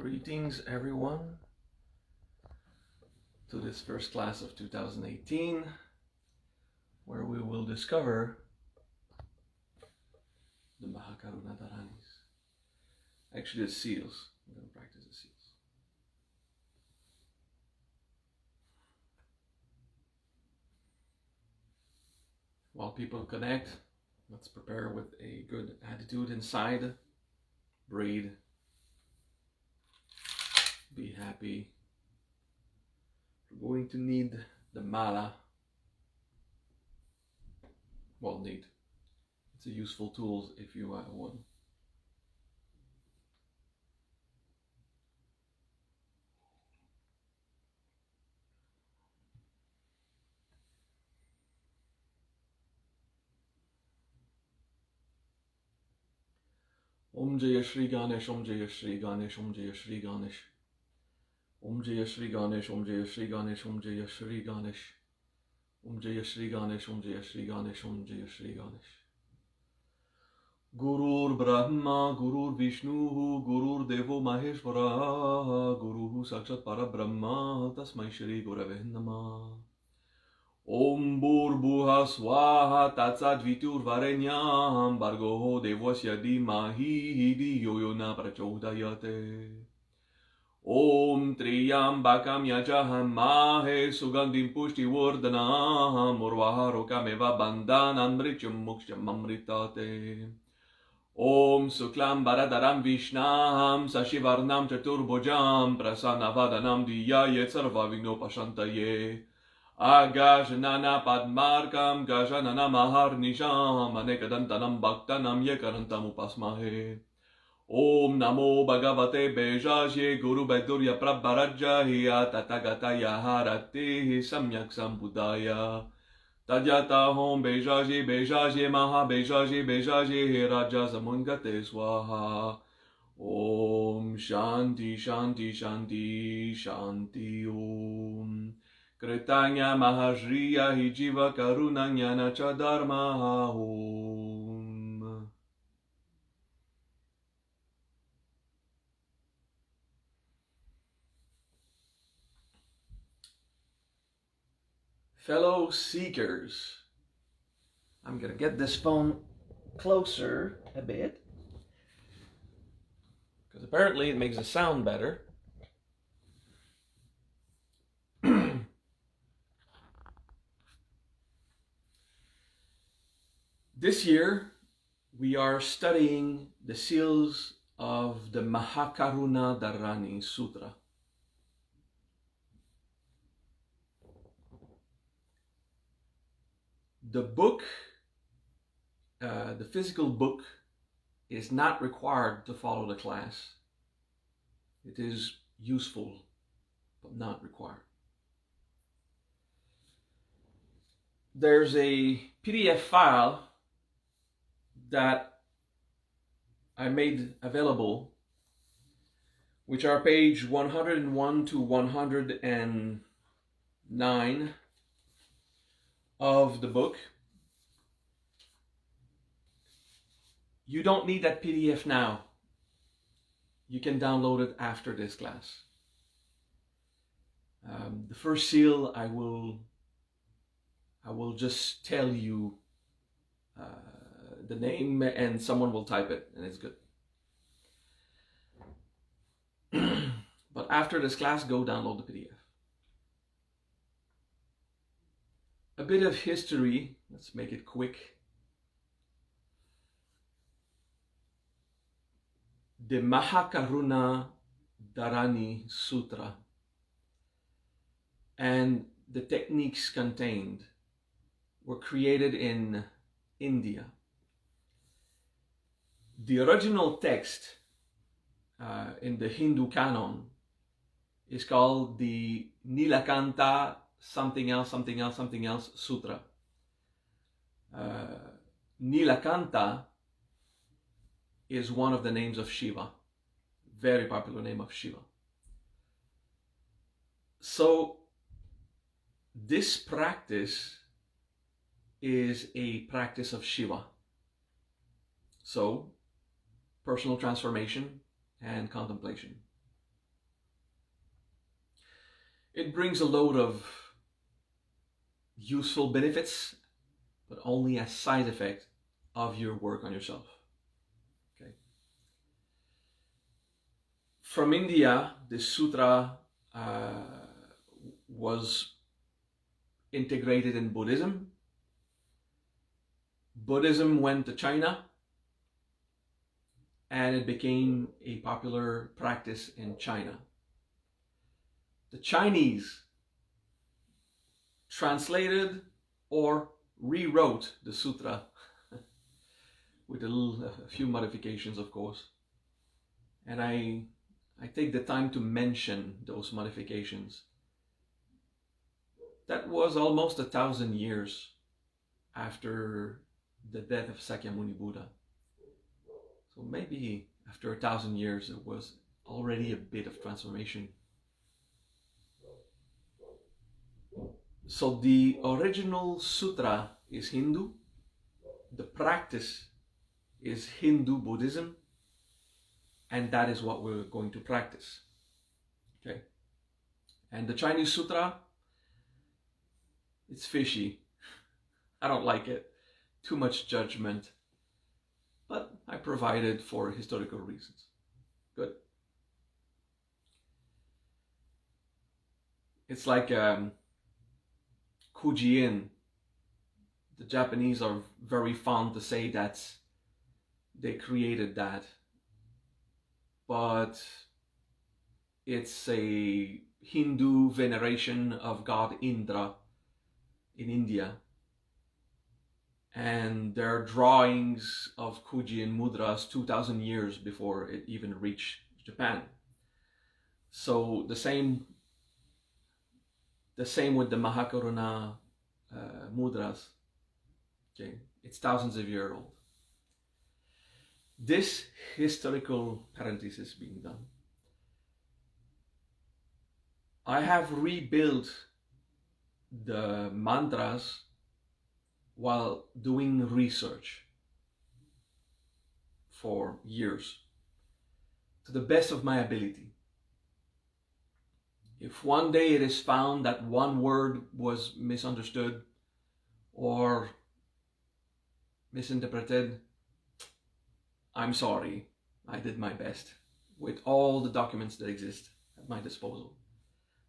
Greetings everyone to this first class of 2018 where we will discover the MahaKaruna Dharanis. Actually the seals. I'm going to practice the seals. While people connect, let's prepare with a good attitude inside. Breathe. Be happy. We're going to need the mala. Well, need. It's a useful tool if you have one. Om Jaya Shri Ganesh, Om Jaya Shri Ganesh, Om Jaya Shri Ganesh. Om Jaya Shri Ganesh, Om Jaya Shri Ganesh, Om Jaya Shri Ganesh. Om Jaya Shri Ganesh, Om Jaya Shri Ganesh, Om Jaya Shri Ganesh. Gurur Brahma, Gurur Vishnu, Gurur Devo Maheshwara, Guru Sakshat Parabrahma, Tasmai Shri Gurave Namah. Om Bhurbuha Swaha Tatsat Vitur Varenyam Bargoho Devasya Dhimahi Dhiyo Yona Prachodayate. Om Triyambakam Yajaham Mahe Sugandhim Pushti Vardhanam Urvaharokameva Bandhanam Mrityam Muksham Amritate. Om Suklam Baradaram Vishnam Sashivarnam Chaturbhujam Prasanavadanam Diyayet Sarvavigno Pashantaye. Agajanana Padmarkam Gajanana Maharnisham Anekadantanam Bhaktanam Yekarantam Upasmahe. Om Namo Bhagavate Bejaje Guru Bedurya Prabharajya Tatagata Harati Samyak Sambudaya Tadyata Hom Bejaje Bejaje Maha Bejaje Bejaje Raja Zamungate Swaha. Om Shanti Shanti Shanti Shanti Om Kritanya Mahajriya Hijiva Karuna Jnana Chadarma Om. Fellow seekers, I'm going to get this phone closer a bit because apparently it makes the sound better. This year we are studying the seals of the MahaKaruna Dharani Sutra. The book, the physical book, is not required to follow the class. It is useful, but not required. There's a PDF file that I made available, which are page 101 to 109 of the book. You don't need that PDF now. You can download it after this class. The first seal, I will just tell you the name and someone will type it and it's good. But after this class, go download the PDF. A bit of history, let's make it quick. The MahaKaruna Dharani Sutra and the techniques contained were created in India. The original text in the Hindu canon is called the Nilakanta something else Sutra. Nilakanta is one of the names of Shiva, very popular name of Shiva. So this practice is a practice of Shiva. So personal transformation and contemplation. It brings a load of useful benefits, but only a side effect of your work on yourself. Okay. From India, this sutra was integrated in Buddhism. Buddhism went to China, and it became a popular practice in China. The Chinese translated or rewrote the sutra with a few modifications, of course. And I take the time to mention those modifications. That was almost 1,000 years after the death of Sakyamuni Buddha. So maybe after 1,000 years, there was already a bit of transformation. So the original sutra is Hindu. The practice is Hindu Buddhism. And that is what we're going to practice. Okay. And the Chinese sutra, it's fishy. I don't like it. Too much judgment. But I provide it for historical reasons. Good. It's like Kuji-in. The Japanese are very fond to say that they created that. But it's a Hindu veneration of god Indra in India. And there are drawings of Kuji-in mudras 2,000 years before it even reached Japan. So the same with the MahaKaruna mudras. Okay, it's thousands of years old. This historical parenthesis being done, I have rebuilt the mantras while doing research for years, to the best of my ability. If one day it is found that one word was misunderstood or misinterpreted, I'm sorry. I did my best with all the documents that exist at my disposal.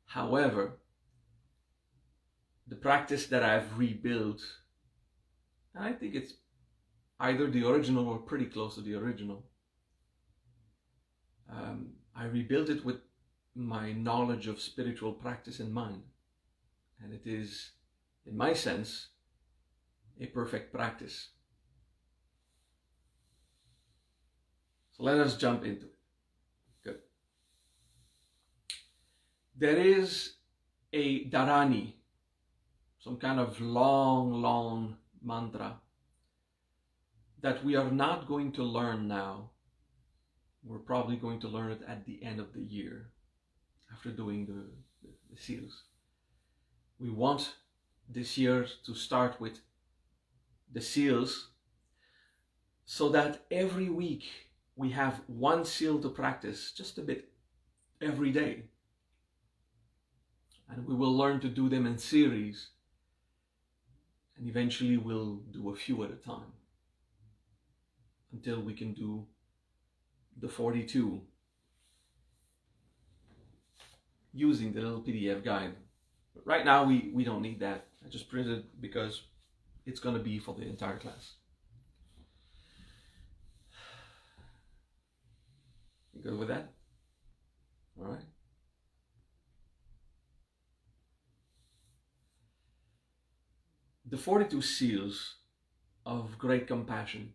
However, the practice that I've rebuilt, and I think it's either the original or pretty close to the original, I rebuilt it with my knowledge of spiritual practice in mind. And it is, in my sense, a perfect practice. So let us jump into it. Good. There is a dharani, some kind of long mantra that we are not going to learn now. We're probably going to learn it at the end of the year after doing the seals. We want this year to start with the seals so that every week we have one seal to practice just a bit every day. And we will learn to do them in series, and eventually we'll do a few at a time until we can do the 42 using the little PDF guide. But right now we don't need that. I just printed it because it's going to be for the entire class. You good with that? All right. The 42 seals of great compassion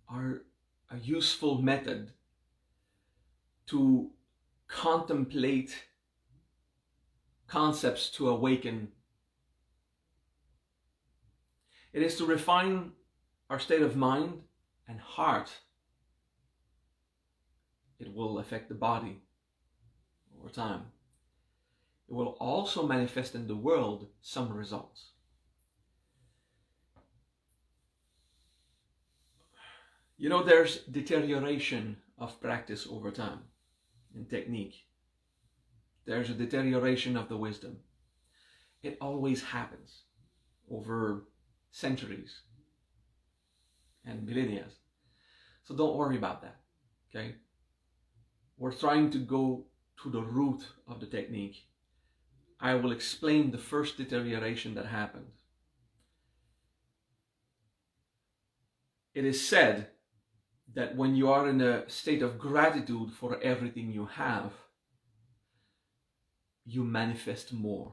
are a useful method to contemplate concepts, to awaken. It is to refine our state of mind and heart. It will affect the body over time. It will also manifest in the world some results. You know, there's deterioration of practice over time in technique. there's a deterioration of the wisdom. It always happens over centuries and millennia. So don't worry about that, okay? We're trying to go to the root of the technique. I will explain the first deterioration that happened. It is said that when you are in a state of gratitude for everything you have, you manifest more.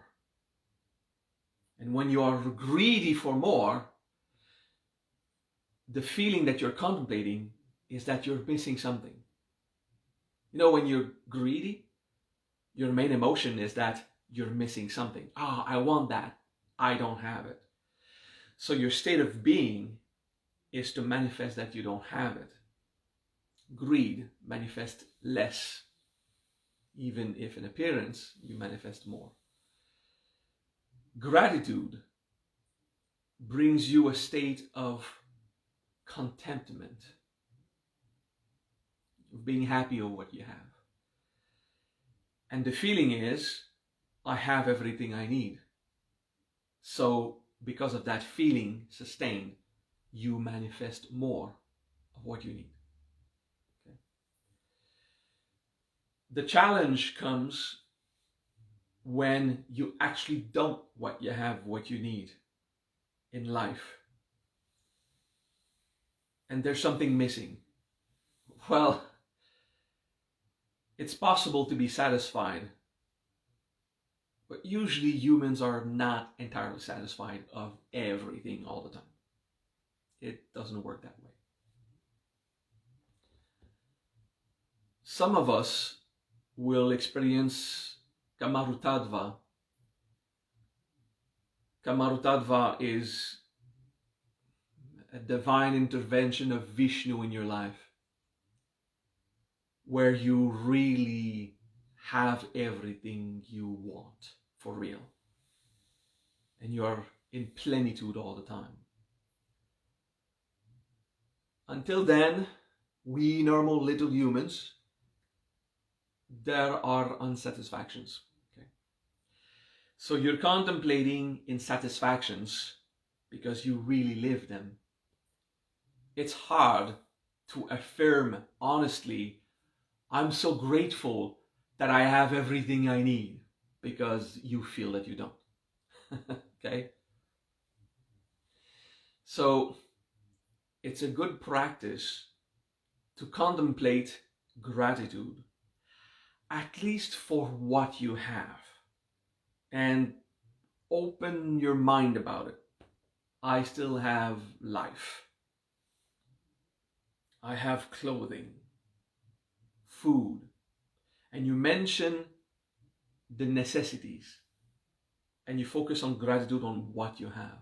And when you are greedy for more, the feeling that you're contemplating is that you're missing something. You know, when you're greedy, your main emotion is that you're missing something. I want that. I don't have it. So your state of being is to manifest that you don't have it. Greed manifests less, even if in appearance you manifest more. Gratitude brings you a state of contentment, of being happy with what you have. And the feeling is, I have everything I need. So because of that feeling sustained, you manifest more of what you need. Okay. The challenge comes when you actually don't what you need in life. And there's something missing. Well, it's possible to be satisfied, but usually humans are not entirely satisfied of everything all the time. It doesn't work that way. Some of us will experience Kamarutadva. Kamarutadva is a divine intervention of Vishnu in your life, where you really have everything you want for real. And you are in plenitude all the time. Until then, we normal little humans, there are unsatisfactions. Okay? So you're contemplating insatisfactions because you really live them. It's hard to affirm honestly, I'm so grateful that I have everything I need, because you feel that you don't. Okay? So it's a good practice to contemplate gratitude, at least for what you have, and open your mind about it. I still have life. I have clothing, food, and you mention the necessities, and you focus on gratitude on what you have.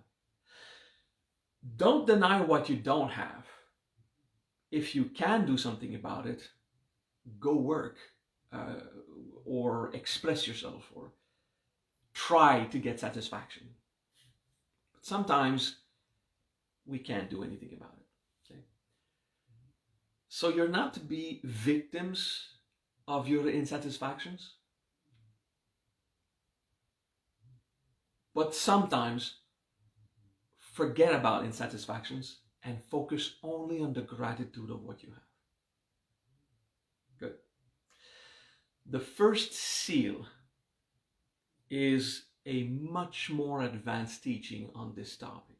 Don't deny what you don't have. If you can do something about it, go work, or express yourself, or try to get satisfaction. But sometimes we can't do anything about it. Okay? So you're not to be victims of your insatisfactions, but sometimes forget about insatisfactions and focus only on the gratitude of what you have. Good. The first seal is a much more advanced teaching on this topic,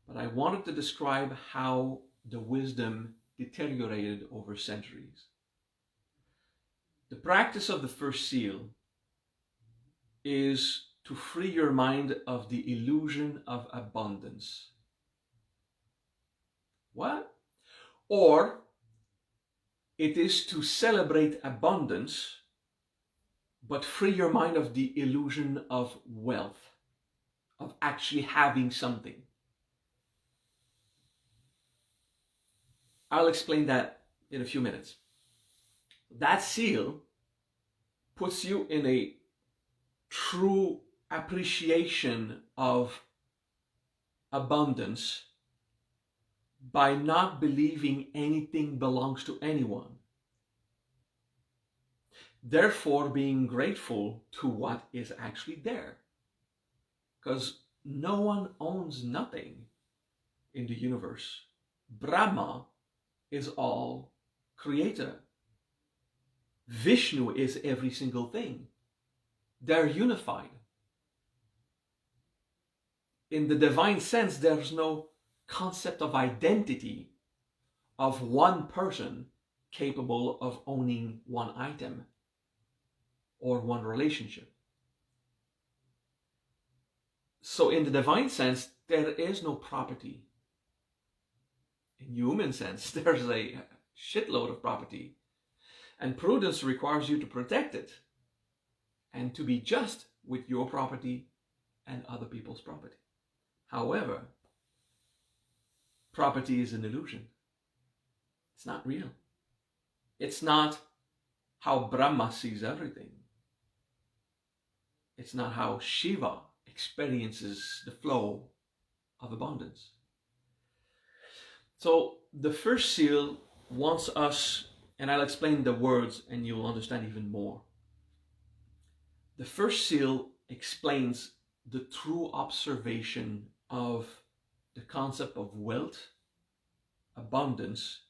but I wanted to describe how the wisdom deteriorated over centuries. The practice of the first seal is to free your mind of the illusion of abundance. What? Or it is to celebrate abundance, but free your mind of the illusion of wealth, of actually having something. I'll explain that in a few minutes. That seal puts you in a true appreciation of abundance by not believing anything belongs to anyone. Therefore, being grateful to what is actually there. Because no one owns nothing in the universe. Brahma is all creator. Vishnu is every single thing. They're unified. In the divine sense, there's no concept of identity of one person capable of owning one item or one relationship. So in the divine sense, there is no property. In human sense, there's a shitload of property. And prudence requires you to protect it and to be just with your property and other people's property. However, property is an illusion. It's not real. It's not how Brahma sees everything. It's not how Shiva experiences the flow of abundance. So the first seal wants us, and I'll explain the words and you'll understand even more. The first seal explains the true observation of the concept of wealth, abundance,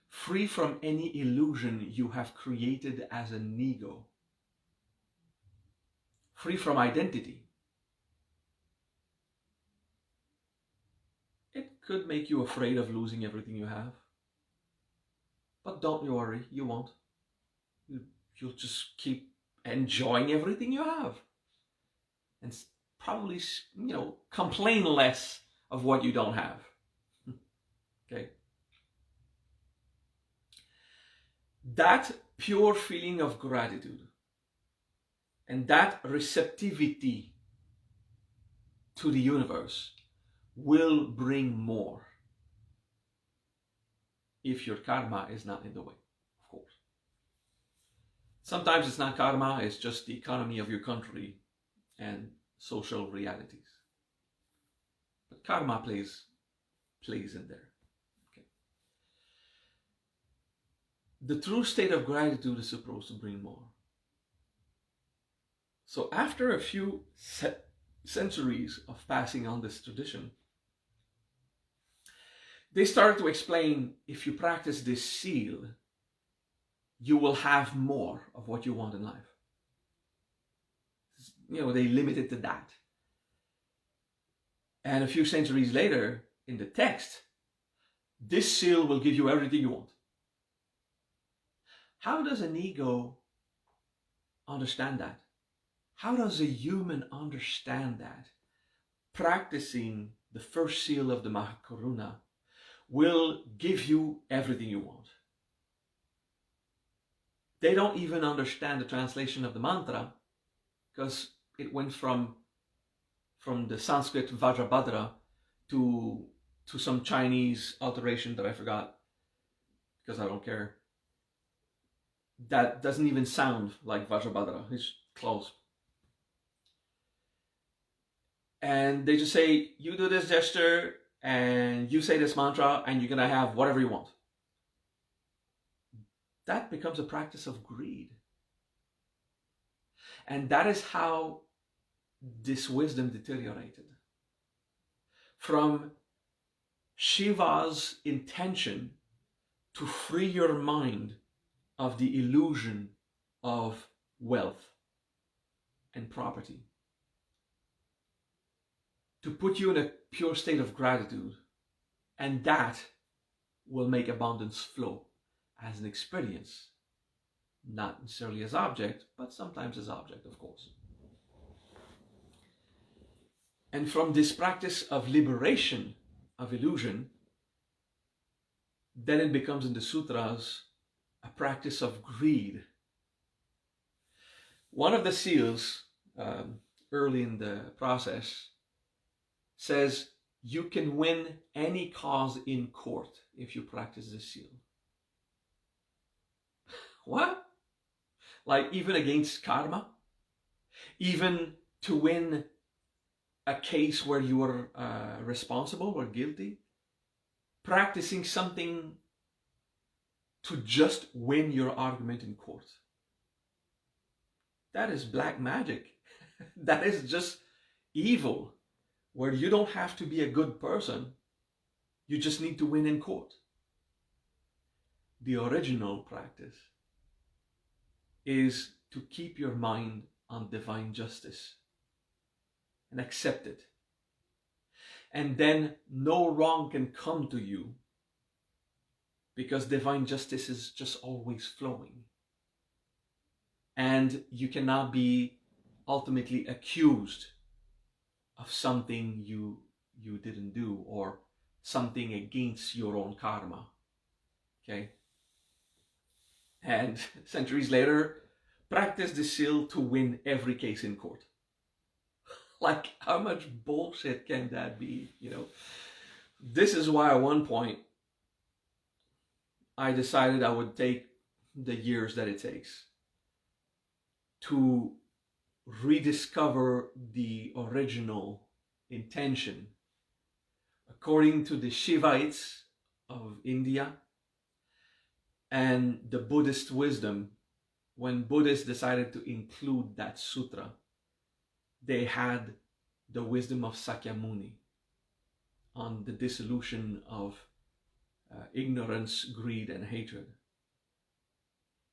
free from any illusion you have created as an ego, free from identity. It could make you afraid of losing everything you have, but don't worry, you won't. You'll just keep enjoying everything you have and probably, complain less of what you don't have. Okay? That pure feeling of gratitude and that receptivity to the universe will bring more if your karma is not in the way, of course. Sometimes it's not karma, it's just the economy of your country and social realities. But karma plays in there. Okay. The true state of gratitude is supposed to bring more. So after a few centuries of passing on this tradition, they started to explain, if you practice this seal, you will have more of what you want in life. They limit it to that. And a few centuries later, in the text, this seal will give you everything you want. How does an ego understand that? How does a human understand that? Practicing the first seal of the MahaKaruna will give you everything you want. They don't even understand the translation of the mantra because it went from the Sanskrit Vajrabhadra to some Chinese alteration that I forgot because I don't care. That doesn't even sound like Vajrabhadra. It's close. And they just say, you do this gesture and you say this mantra and you're going to have whatever you want. That becomes a practice of greed. And that is how this wisdom deteriorated. From Shiva's intention to free your mind of the illusion of wealth and property, to put you in a pure state of gratitude, and that will make abundance flow as an experience, not necessarily as object, but sometimes as object, of course. And from this practice of liberation of illusion, then it becomes in the sutras a practice of greed. One of the seals, early in the process, says you can win any cause in court if you practice this seal. What? Like even against karma? Even to win a case where you are responsible or guilty? Practicing something to just win your argument in court. that is black magic. That is just evil, where you don't have to be a good person. You just need to win in court. The original practice is to keep your mind on divine justice and accept it. And then no wrong can come to you, because divine justice is just always flowing. And you cannot be ultimately accused of something you didn't do, or something against your own karma. Okay? And centuries later, practice the seal to win every case in court. Like, how much bullshit can that be, you know? This is why at one point I decided I would take the years that it takes to rediscover the original intention. According to the Shivites of India and the Buddhist wisdom, when Buddhists decided to include that sutra, they had the wisdom of Sakyamuni on the dissolution of ignorance, greed, and hatred.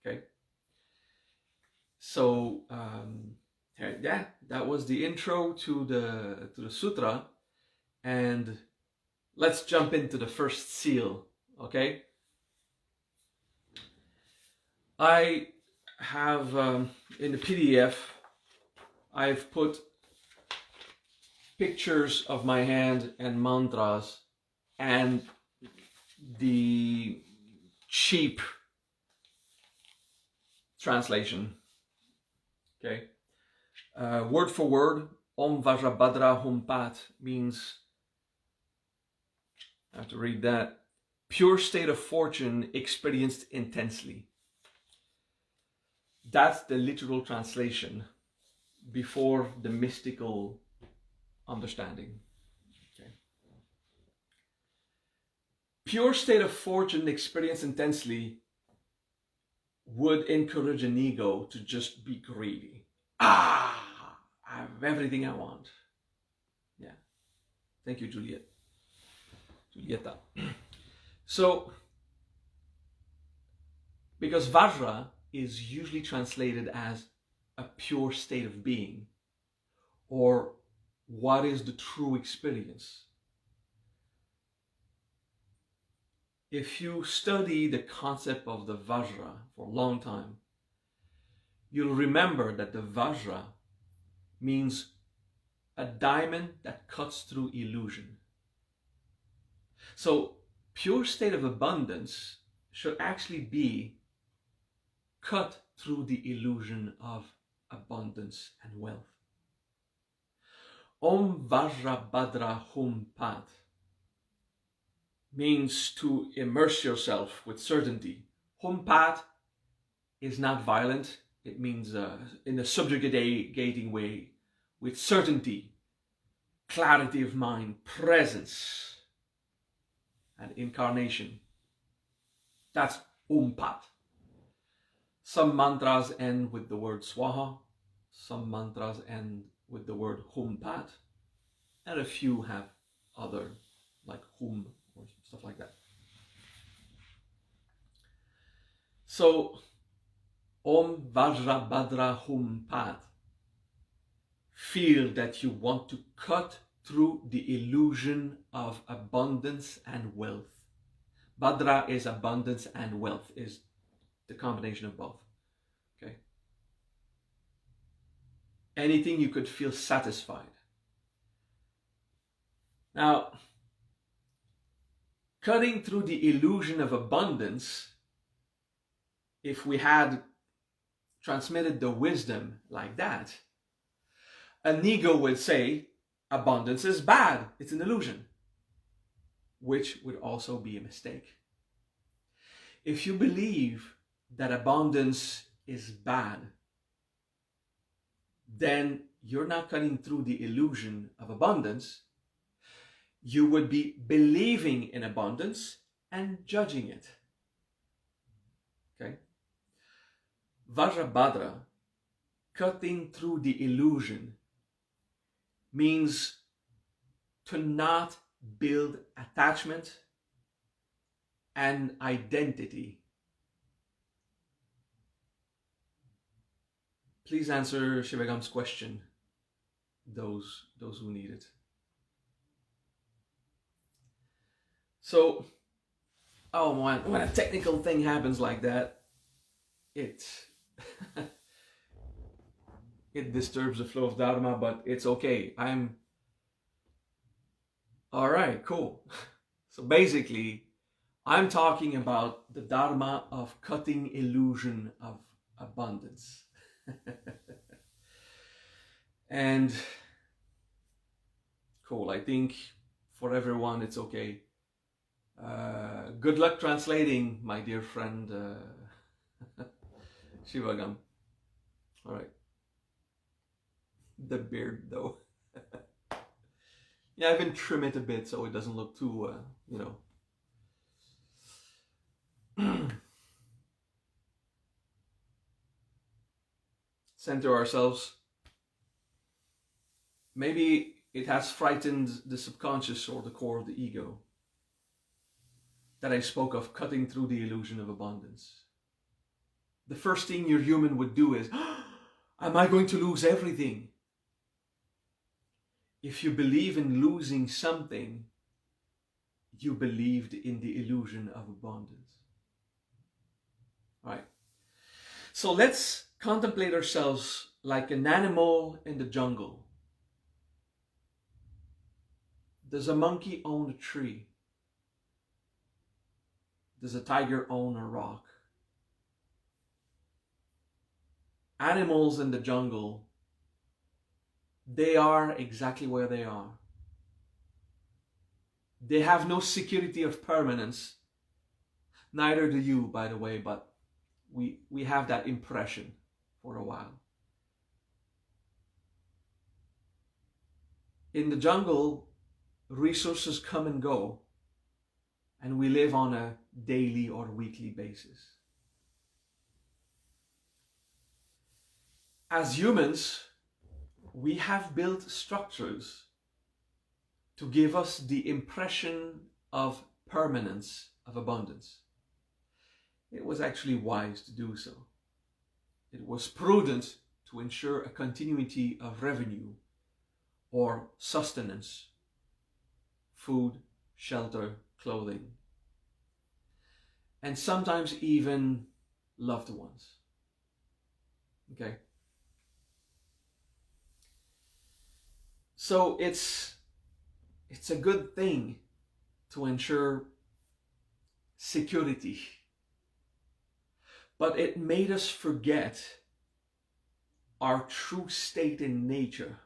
Okay? So, yeah, that was the intro to the sutra, and let's jump into the first seal, okay? I have, in the PDF, I've put pictures of my hand and mantras and the cheap translation, okay? Word for word, Om Vajrabhadra Hum Pat means, I have to read that, pure state of fortune experienced intensely. That's the literal translation before the mystical understanding. Okay. Pure state of fortune experienced intensely would encourage an ego to just be greedy. I have everything I want. Yeah. Thank you, Julieta. So, because Vajra is usually translated as a pure state of being, or what is the true experience. If you study the concept of the Vajra for a long time, you'll remember that the Vajra means a diamond that cuts through illusion. So, pure state of abundance should actually be cut through the illusion of abundance and wealth. Om Vajrabhadra Hum Pat means to immerse yourself with certainty. Hum Pat is not violent. It means in a subjugating way, with certainty, clarity of mind, presence, and incarnation. That's Om Pat. Some mantras end with the word Swaha. Some mantras end with the word Hum Pat. And a few have other, like Hum or stuff like that. So, Om Vajrabhadra Hum Pat. Feel that you want to cut through the illusion of abundance and wealth. Bhadra is abundance and wealth, is the combination of both. Okay? Anything you could feel satisfied. Now, cutting through the illusion of abundance, if we had transmitted the wisdom like that, an ego would say abundance is bad, it's an illusion, which would also be a mistake. If you believe that abundance is bad, then you're not cutting through the illusion of abundance. You would be believing in abundance and judging it. Okay? Vajrabhadra cutting through the illusion means to not build attachment and identity. Please answer Shivagam's question, those who need it. So, oh man, when a technical thing happens like that, it it disturbs the flow of Dharma, but it's okay. All right, cool. So basically, I'm talking about the Dharma of cutting illusion of abundance. And cool, I think for everyone it's okay. Good luck translating, my dear friend Shivagam. All right. The beard, though. Yeah, I've been trim it a bit so it doesn't look too, Center ourselves. Maybe it has frightened the subconscious or the core of the ego that I spoke of cutting through the illusion of abundance. The first thing your human would do is, am I going to lose everything? If you believe in losing something, you believed in the illusion of abundance. All right. So let's contemplate ourselves like an animal in the jungle. Does a monkey own a tree? Does a tiger own a rock? Animals in the jungle, they are exactly where they are. They have no security of permanence. Neither do you, by the way, but we have that impression for a while. In the jungle, resources come and go, and we live on a daily or weekly basis. As humans, we have built structures to give us the impression of permanence, of abundance. It was actually wise to do so. It was prudent to ensure a continuity of revenue or sustenance, food, shelter, clothing, and sometimes even loved ones. Okay? So it's a good thing to ensure security. But it made us forget our true state in nature,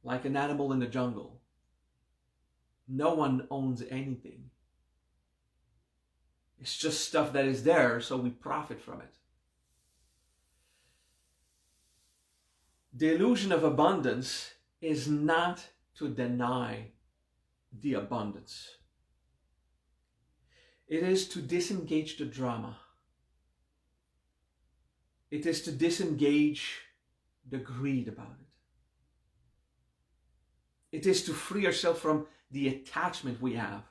like an animal in the jungle. No one owns anything. It's just stuff that is there, so we profit from it. The illusion of abundance is not to deny the abundance. It is to disengage the drama. It is to disengage the greed about it. It is to free ourselves from the attachment we have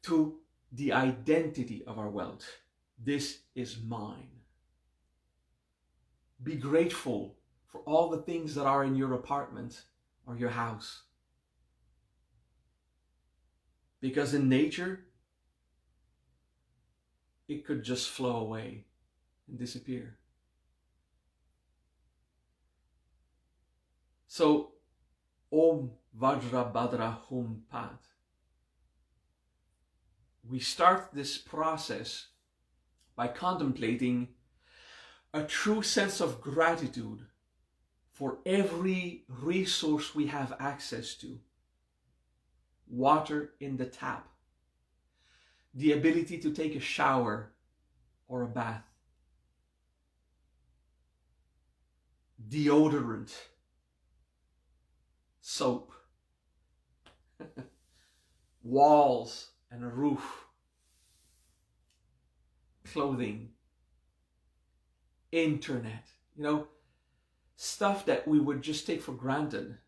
to the identity of our wealth. This is mine. Be grateful for all the things that are in your apartment or your house. Because in nature, it could just flow away and disappear. So, Om Vajra Bhadra Hum Pat. We start this process by contemplating a true sense of gratitude for every resource we have access to. Water in the tap, the ability to take a shower or a bath, deodorant, soap, walls and a roof, clothing, internet, You know, stuff that we would just take for granted.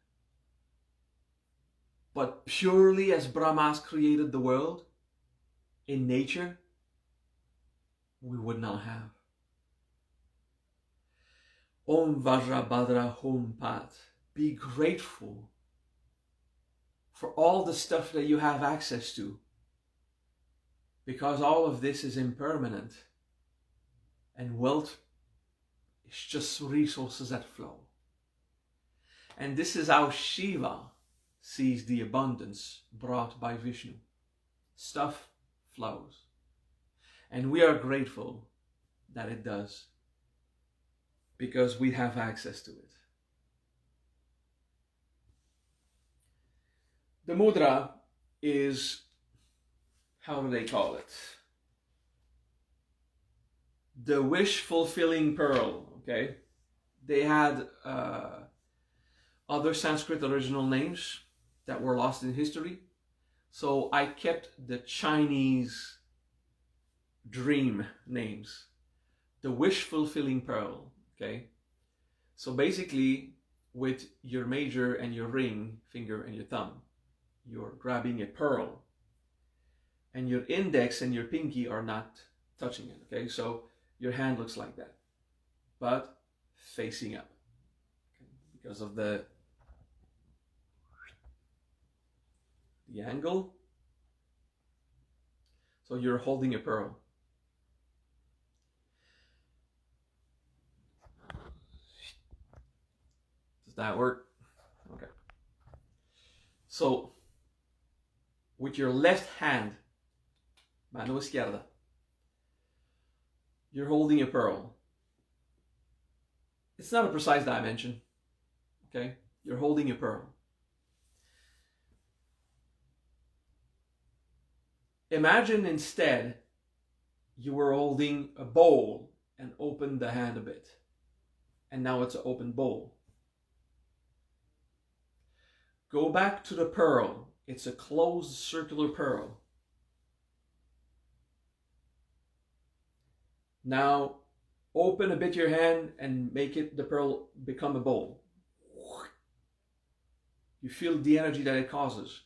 But purely as Brahma's created the world, in nature, we would not have. Om Vajrabhadra Hum Pat. Be grateful for all the stuff that you have access to, because all of this is impermanent, and wealth is just resources that flow. And this is how Shiva sees the abundance brought by Vishnu. Stuff flows. And we are grateful that it does, because we have access to it. The mudra is, how do they call it? The wish-fulfilling pearl, okay? They had other Sanskrit original names that were lost in history. So I kept the Chinese dream names. The wish-fulfilling pearl, okay? So basically, with your major and your ring finger and your thumb, you're grabbing a pearl. And your index and your pinky are not touching it, okay? So your hand looks like that, but facing up, okay? Because of the angle. So you're holding a pearl. Does that work? Okay. So with your left hand, mano izquierda, you're holding a pearl. It's not a precise dimension, okay? You're holding a pearl. Imagine instead you were holding a bowl and opened the hand a bit. And now it's an open bowl. Go back to the pearl. It's a closed circular pearl. Now open a bit your hand and make the pearl become a bowl. You feel the energy that it causes.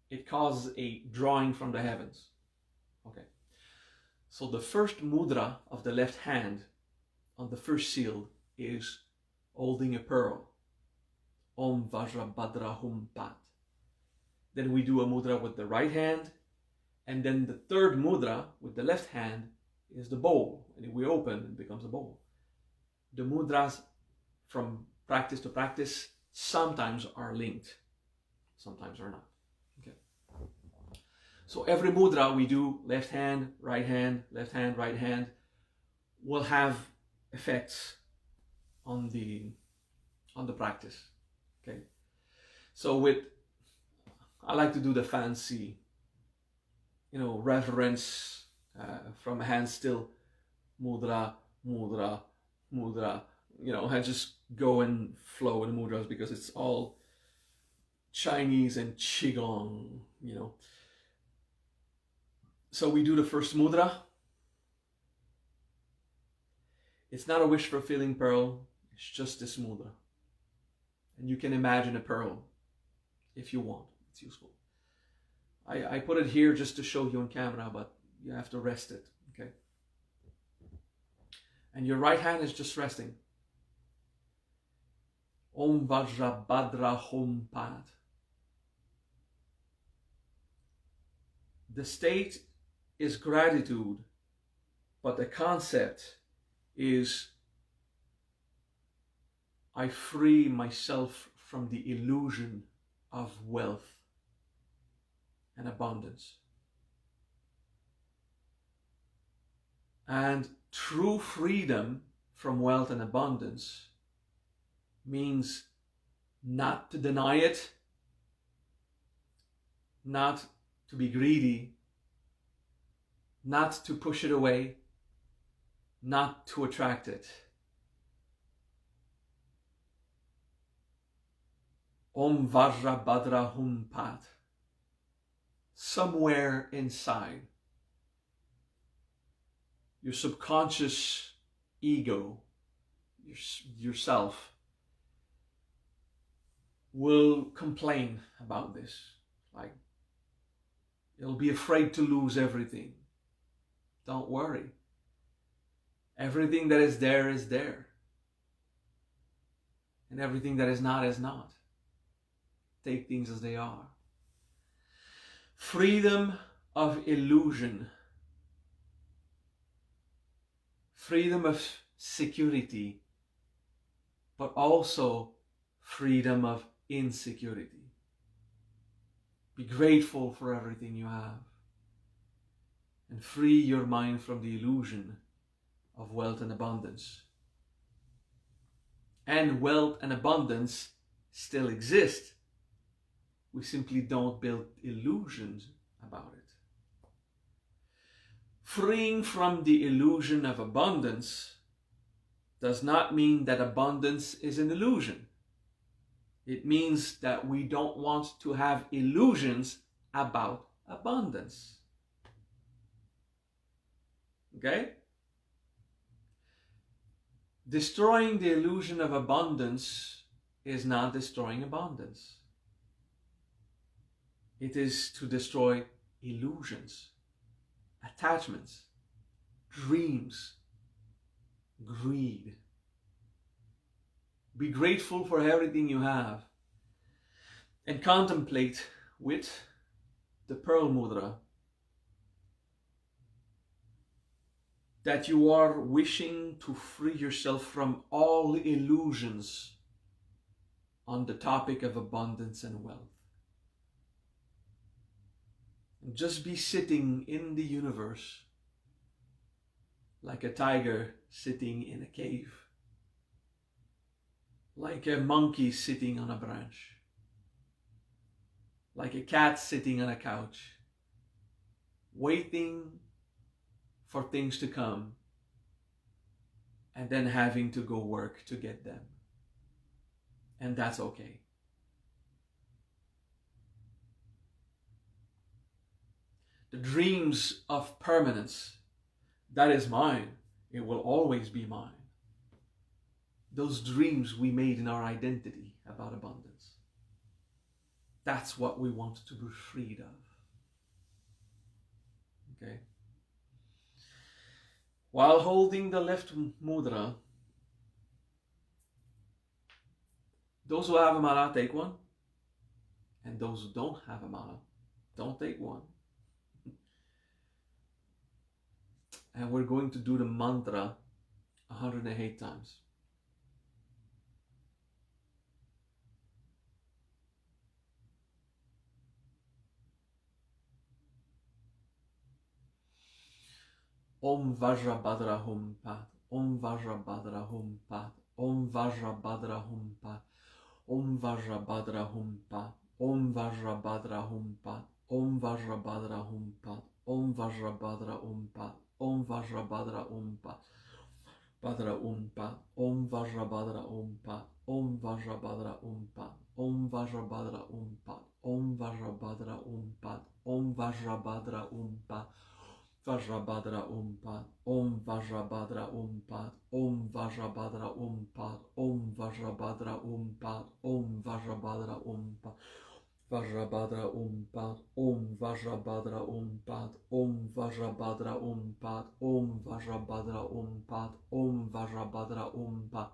It causes a drawing from the heavens. Okay. So the first mudra of the left hand on the first seal is holding a pearl. Om Vajrabhadra Hum Pat. Then we do a mudra with the right hand, and then the third mudra with the left hand is the bowl. And if we open, it becomes a bowl. The mudras from practice to practice sometimes are linked, sometimes are not. Okay. So every mudra we do, left hand, right hand, left hand, right hand, will have effects on the practice. Okay. So I like to do the fancy, reverence from hand still, mudra, mudra, mudra. I just go and flow in mudras because it's all Chinese and Qigong, So we do the first mudra. It's not a wish-fulfilling pearl, it's just this mudra. And you can imagine a pearl if you want, it's useful. I put it here just to show you on camera, but you have to rest it, okay? And your right hand is just resting. Om Vajrabhadra Hum Pat. The state is gratitude, but the concept is I free myself from the illusion of wealth and abundance. And true freedom from wealth and abundance means not to deny it, not to be greedy, not to push it away, not to attract it. Om Vajrabhadra Hum Pat. Somewhere inside, your subconscious ego, yourself, will complain about this. Like, it'll be afraid to lose everything. Don't worry. Everything that is there is there. And everything that is not is not. Take things as they are. Freedom of illusion. Freedom of security. But also freedom of insecurity. Be grateful for everything you have. And free your mind from the illusion of wealth and abundance. And wealth and abundance still exist. We simply don't build illusions about it. Freeing from the illusion of abundance does not mean that abundance is an illusion. It means that we don't want to have illusions about abundance. Okay? Destroying the illusion of abundance is not destroying abundance. It is to destroy illusions, attachments, dreams, greed. Be grateful for everything you have and contemplate with the Pearl Mudra that you are wishing to free yourself from all illusions on the topic of abundance and wealth. And just be sitting in the universe like a tiger sitting in a cave, like a monkey sitting on a branch, like a cat sitting on a couch, waiting for things to come and then having to go work to get them. And that's okay. The dreams of permanence, that is mine. It will always be mine. Those dreams we made in our identity about abundance. That's what we want to be freed of. Okay? While holding the left mudra, those who have a mala, take one. And those who don't have a mala, don't take one. And we're going to do the mantra 108 times. Om Vajrabhadra Hum Pat, Om Vajrabhadra Hum Pat, Om Vajrabhadra Hum Pat, Om Vajrabhadra Hum Pat, Om Vajrabhadra Hum Pat, Om Vajrabhadra Hum Pat, Om Vajrabhadra Hum Pat, Om Vajrabhadra Hum Pat, Bhadra Om Pat, Om Vajrabhadra Om Pat, Om Vajrabhadra Om Pat, Om Vajrabhadra Om Pat, Om Vajrabhadra Om Pat, Om Vajrabhadra Om Pat, Vajrabhadra Om Pat, Om Vajrabhadra Om Pat, Om Vajrabhadra Om Pat, Om Vajrabhadra Om Pat, Om Vajrabhadra Om Pat, Vajrabhadra Om Pat, Om Vajrabhadra Om Pat, Om Vajrabhadra Om Pat, Om Vajrabhadra Om Pat, Om Vajrabhadra Om Pat,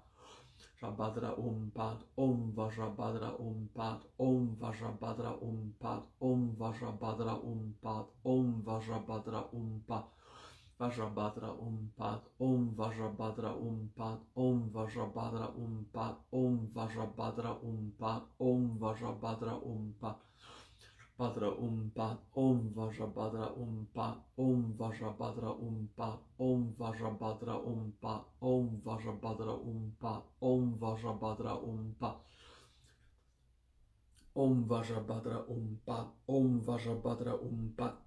Rabhadra Om Pat, Om Vajrabhadra Om Pat, Om Vajrabhadra Om Pat, Om Vajrabhadra Om Pat, Om Vajrabhadra Om Pat, Vajrabhadra Om Pat, Om Vajrabhadra Om Pat, Om Vajrabhadra Om Pat, Om Vajrabhadra Om Pat, Om Vajrabhadra Om Pat, Bhadra Om Pat, Om Vajrabhadra Om Pat, Om Vajrabhadra Om Pat, Om Vajrabhadra Om Pat, Om Vajrabhadra Om Pat, Om Vajrabhadra Om Pat, Om Vajrabhadra Om Pat, Om Vajrabhadra Om Pat,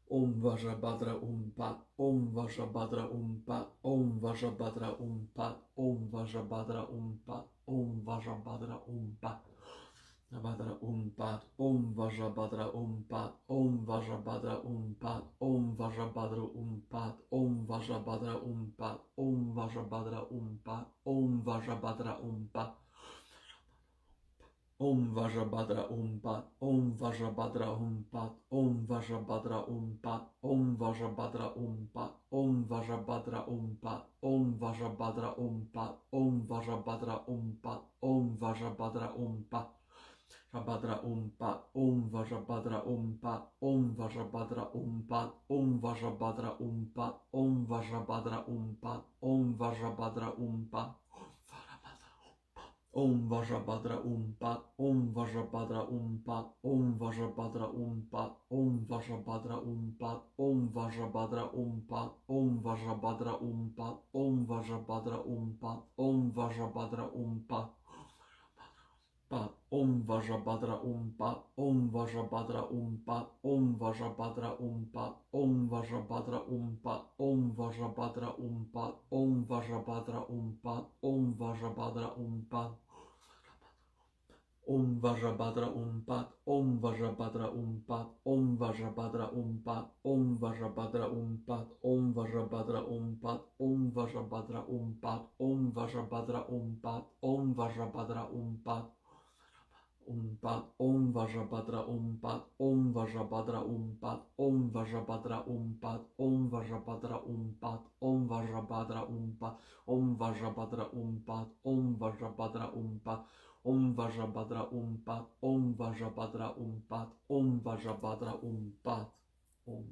Om Vajrabhadra Om Pat, Om Vajrabhadra Om Pat, Om Vajrabhadra Om Pat, Om Vajrabhadra Om Pat, Om Vajrabhadra Om Pat, Badra Pat, Om Vajrabhadra Pat, Om Vajrabhadra Pat, Om Vajrabhadra Pat, Om Vajrabhadra Pat, Om Vajrabhadra Pat, Om Vajrabhadra Pat, Om Vajrabhadra Pat, Om Vajrabhadra Pat, Om Vajrabhadra Pat, Om Vajrabhadra Pat, Om Vajrabhadra Pat, Om Vajrabhadra Pat, Om Vajrabhadra Pat, Om Vajrabhadra Pat. Vajrabhadra Pat, Om Vajrabhadra Pat, Om Vajrabhadra Pat, Om Vajrabhadra Pat, Om Vajrabhadra Pat, Om Vajrabhadra Pat, Om Vajrabhadra Pat, Om Vajrabhadra Pat, Om Vajrabhadra Pat, Om Vajrabhadra Pat, Om Vajrabhadra Pat, Om Vajrabhadra Pat, Om Vajrabhadra Pat, Om Vajrabhadra Pat. Om Vajrabhadra Pat, Om Vajrabhadra Pat, Om Vajrabhadra Pat, Om Vajrabhadra Pat, Om Vajrabhadra Pat, Om Vajrabhadra Pat, Om Vajrabhadra Pat, Om Vajrabhadra Pat, Om Vajrabhadra Pat, Om Vajrabhadra Pat, Om Vajrabhadra Pat, Om Vajrabhadra Pat, Om Vajrabhadra Pat, Om Vajrabhadra Pat, Om Vajrabhadra Pat. Pat, Om Vajrabhadra Pat, Om Vajrabhadra Pat, Om Vajrabhadra Pat, Om Vajrabhadra Pat, Om Vajrabhadra Pat, Om Vajrabhadra Pat, Om Vajrabhadra Pat, Om Vajrabhadra Pat, Om Vajrabhadra Pat, Om Vajrabhadra Pat, Om.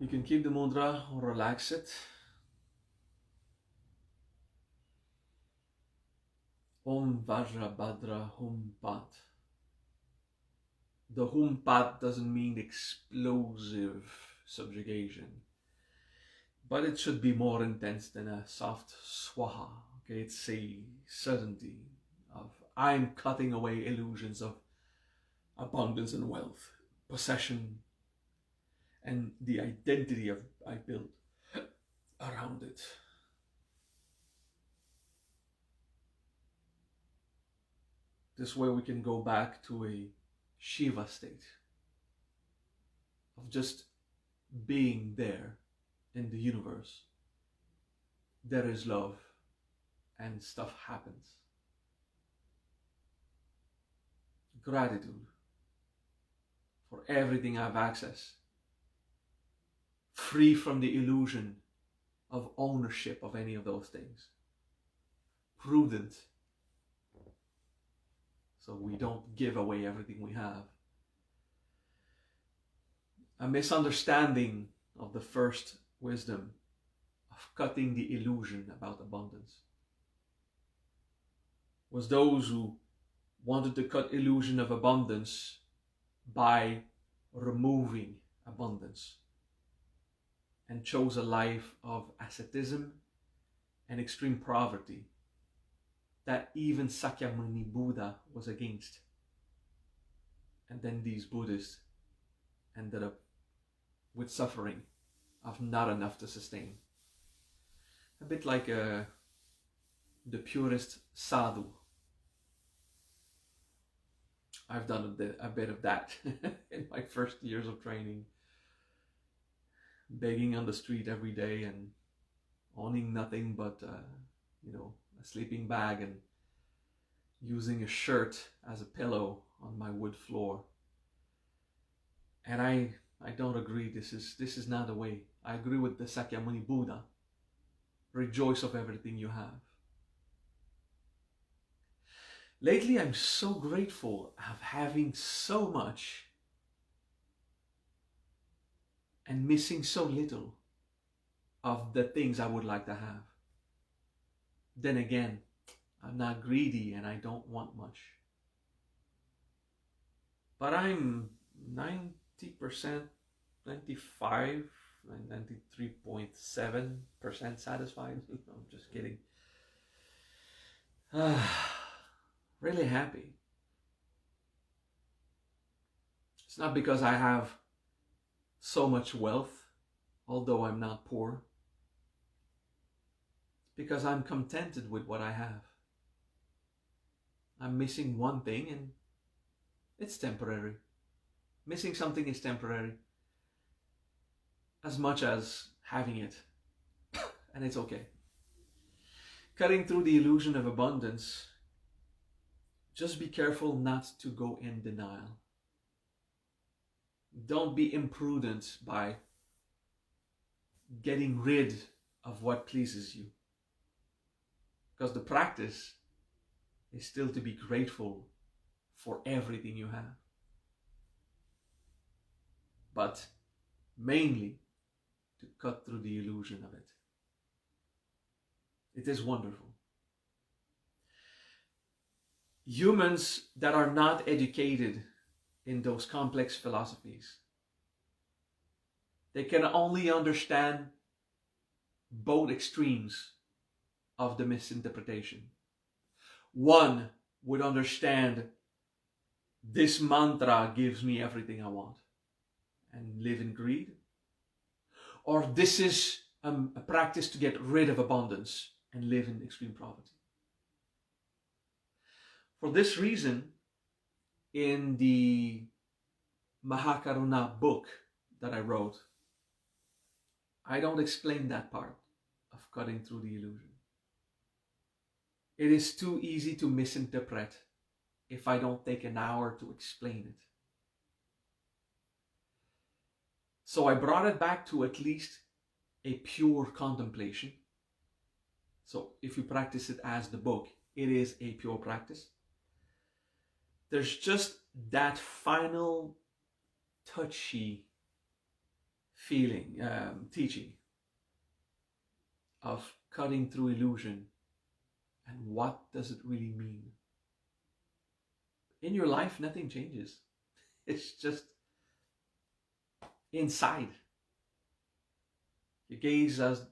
You can keep the mudra or relax it. Om Vajrabhadra Pat. The Pat doesn't mean explosive subjugation, but it should be more intense than a soft swaha. Okay, it's a certainty of I'm cutting away illusions of abundance and wealth, possession, and the identity I built around it. This way we can go back to a Shiva state of just being there in the universe. There is love and stuff happens. Gratitude for everything I've accessed. Free from the illusion of ownership of any of those things. Prudent, so we don't give away everything we have. A misunderstanding of the first wisdom of cutting the illusion about abundance was those who wanted to cut illusion of abundance by removing abundance, and chose a life of asceticism and extreme poverty that even Sakyamuni Buddha was against. And then these Buddhists ended up with suffering of not enough to sustain. A bit like the purist sadhu. I've done a bit of that in my first years of training. Begging on the street every day and owning nothing but a sleeping bag and using a shirt as a pillow on my wood floor. And I don't agree. This is not the way. I agree with the Sakyamuni Buddha. Rejoice of everything you have. Lately, I'm so grateful of having so much and missing so little of the things I would like to have. Then again, I'm not greedy and I don't want much. But I'm 90%, 95, 93.7% satisfied. I'm just kidding. Really happy. It's not because I have so much wealth, although I'm not poor. because I'm contented with what I have. I'm missing one thing and it's temporary. Missing something is temporary as much as having it. And it's okay. Cutting through the illusion of abundance, just be careful not to go in denial. Don't be imprudent by getting rid of what pleases you. Because the practice is still to be grateful for everything you have. But mainly to cut through the illusion of it. It is wonderful. Humans that are not educated in those complex philosophies, they can only understand both extremes of the misinterpretation. One would understand this mantra gives me everything I want and live in greed. Or this is a practice to get rid of abundance and live in extreme poverty. For this reason, in the MahaKaruna book that I wrote, I don't explain that part of cutting through the illusion. It is too easy to misinterpret if I don't take an hour to explain it. So I brought it back to at least a pure contemplation. So if you practice it as the book, it is a pure practice. There's just that final touchy feeling, teaching of cutting through illusion and what does it really mean. In your life, nothing changes. It's just inside. You gaze as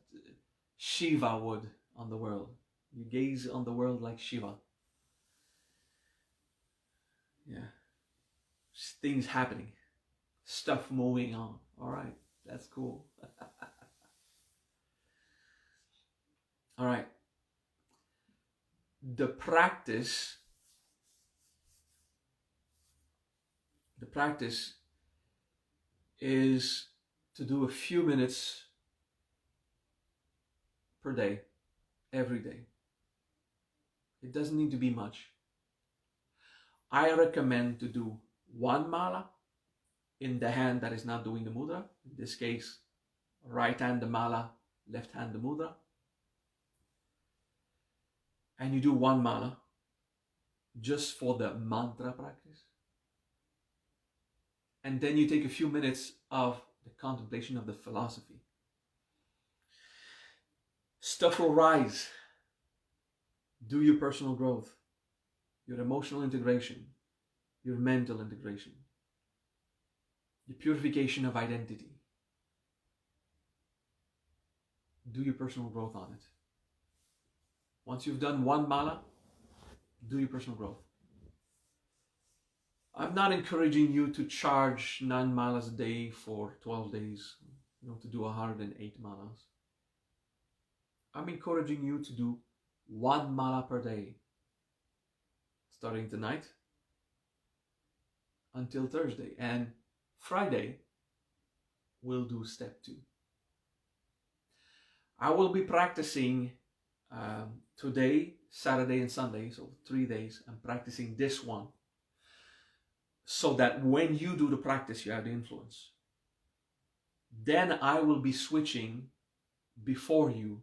Shiva would on the world. You gaze on the world like Shiva. Yeah. Things happening. Stuff moving on. All right. That's cool. All right. The practice is to do a few minutes per day, every day. It doesn't need to be much. I recommend to do one mala in the hand that is not doing the mudra. In this case, right hand the mala, left hand the mudra. And you do one mala just for the mantra practice. And then you take a few minutes of the contemplation of the philosophy. Stuff will rise. Do your personal growth, your emotional integration, your mental integration, the purification of identity. Do your personal growth on it. Once you've done one mala, do your personal growth. I'm not encouraging you to charge 9 malas a day for 12 days, to do 108 malas. I'm encouraging you to do 1 mala per day, starting tonight until Thursday. And Friday, we'll do step 2. I will be practicing today, Saturday and Sunday, so 3 days. I'm practicing this one so that when you do the practice, you have the influence. Then I will be switching before you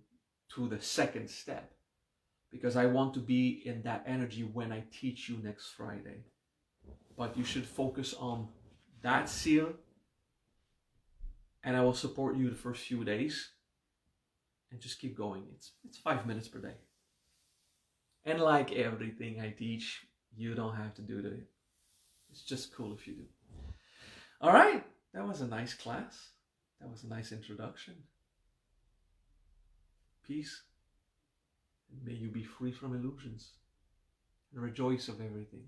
to the second step, because I want to be in that energy when I teach you next Friday. But you should focus on that seal, and I will support you the first few days, and just keep going. It's 5 minutes per day. And like everything I teach, you don't have to do it. It's just cool if you do. All right, that was a nice class. That was a nice introduction. Peace. And may you be free from illusions and rejoice of everything.